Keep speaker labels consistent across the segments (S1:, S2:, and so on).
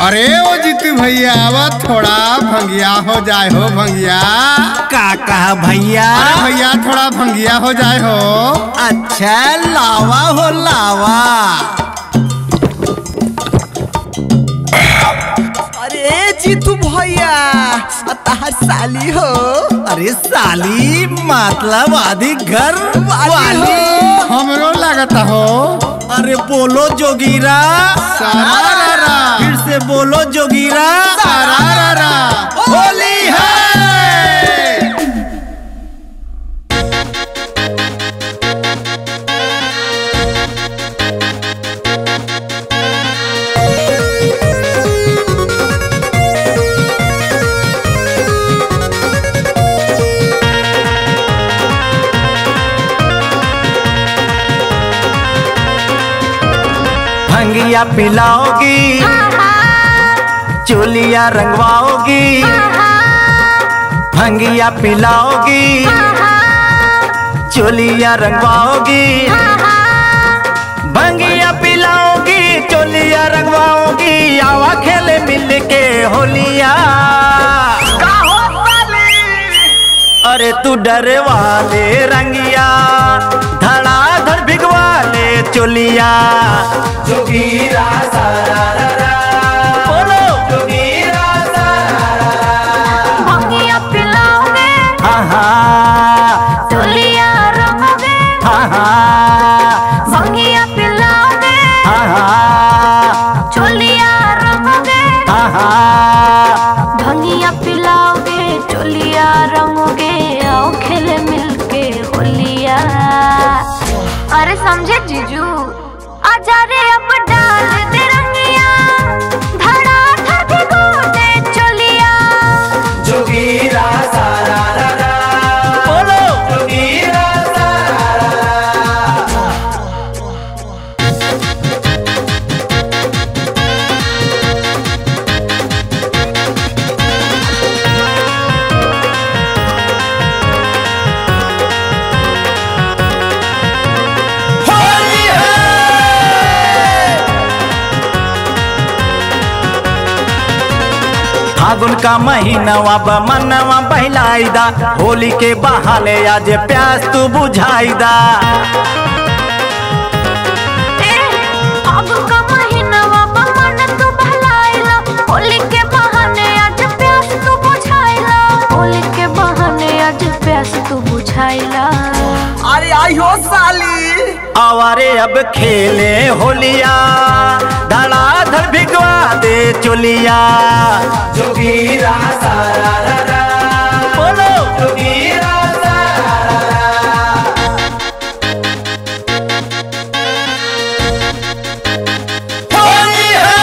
S1: अरे ओ जीतू भैया आवा थोड़ा भंगिया हो जाए हो भंगिया।
S2: का कहा भैया?
S1: अरे भैया थोड़ा भंगिया हो जाए हो।
S2: अच्छा लावा हो लावा।
S3: अरे जीतू भैया ताहर साली हो।
S2: अरे साली मतलब आधी घर वाली
S1: हमरो लगता हो।
S2: अरे बोलो जोगीरा
S1: सारारा।
S2: फिर से बोलो जोगीरा
S1: सारारा।
S2: होली है। भंगिया पिलाओगी, चोलिया रंगवाओगी। भंगिया पिलाओगी, चोलिया रंगवाओगी। भंगिया पिलाओगी, चोलिया रंगवाओगी। आवा खेले मिल के होलिया। अरे तू डरे वाले रंगिया, धड़ाधड़ भिगवाले चोलिया। जोगीरा सारारा बोलो जोगीरा सारारा।
S4: भंगिया पिलाओगे,
S2: हाँ हाँ
S4: चोलिया रंगोगे।
S2: हाँ हाँ
S4: भंगिया पिलाओगे,
S2: हाँ हाँ
S4: चोलिया रंगोगे।
S2: हाँ हाँ
S4: भंगिया पिलाओगे, चोलिया रंगोगे। आओ खेले मिलके होलिया। अरे समझे जीजू, आजा रे अब डाल दे रंगिया। धड़ाधड़ भिगो दे चोलिया।
S2: जोगीरा सारारा बोलो जोगीरा सारारा। होली है। फागुन का महीनवा मनवा बहलाईदा। होली के बहाने आज प्यास तू बुझाईदा।
S4: फागुन का महीनावा मन तू बहलाइला। होली के बहाने आज प्यास तू बुझाइला। होली के बहाने आज प्यास तू बुझाइला।
S3: अरे आई हो साली।
S2: आवारे अब खेले होलिया, धड़ाधड़ भिगवा दे चोलिया। जोगीरा सारारा बोलो जोगीरा सारारा। होली है।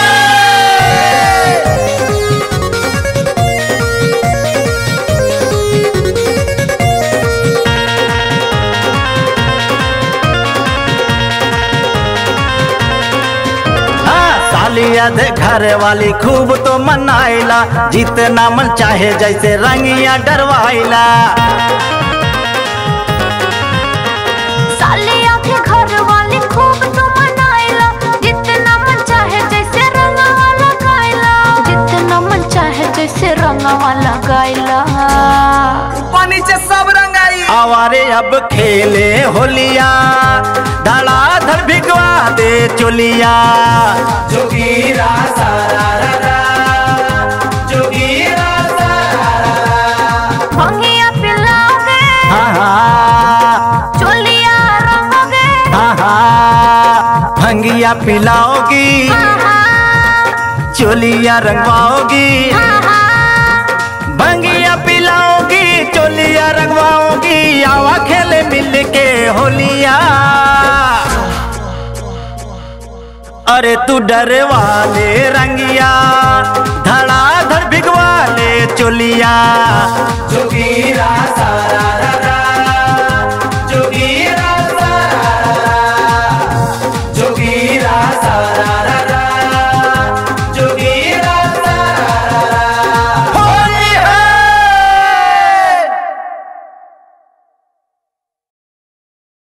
S2: सालिया दे घर वाली खूब तो मनाइला। जितना मन चाहे जैसे रंगिया डरवाइला।
S4: सालिया के घर वाली खूब तू मनाइला। जितना मन चाहे जैसे रंगवा लगाइला। जितना मन चाहे जैसे रंगवा लगाइला।
S3: ऊपर नीचे सब रंगाई।
S2: आवारे अब खेले होलिया, धड़ाधड़ भिगवा दे चोलिया। जोगीरा सारारा जोगीरा सारारा।
S4: भंगिया पिलाओगे,
S2: हाँ हाँ
S4: चोलिया रंगोगे।
S2: हाँ हाँ भंगिया पिलाओगी, चोलिया रंगवाओगी। भंगिया पिलाओगी, चोलिया रंगवाओगी। आवा खेले मिल के होलिया। अरे तू डरे वाले रंगिया, धड़ाधड़ भिगवाले चोलिया। जोगीरा सारारा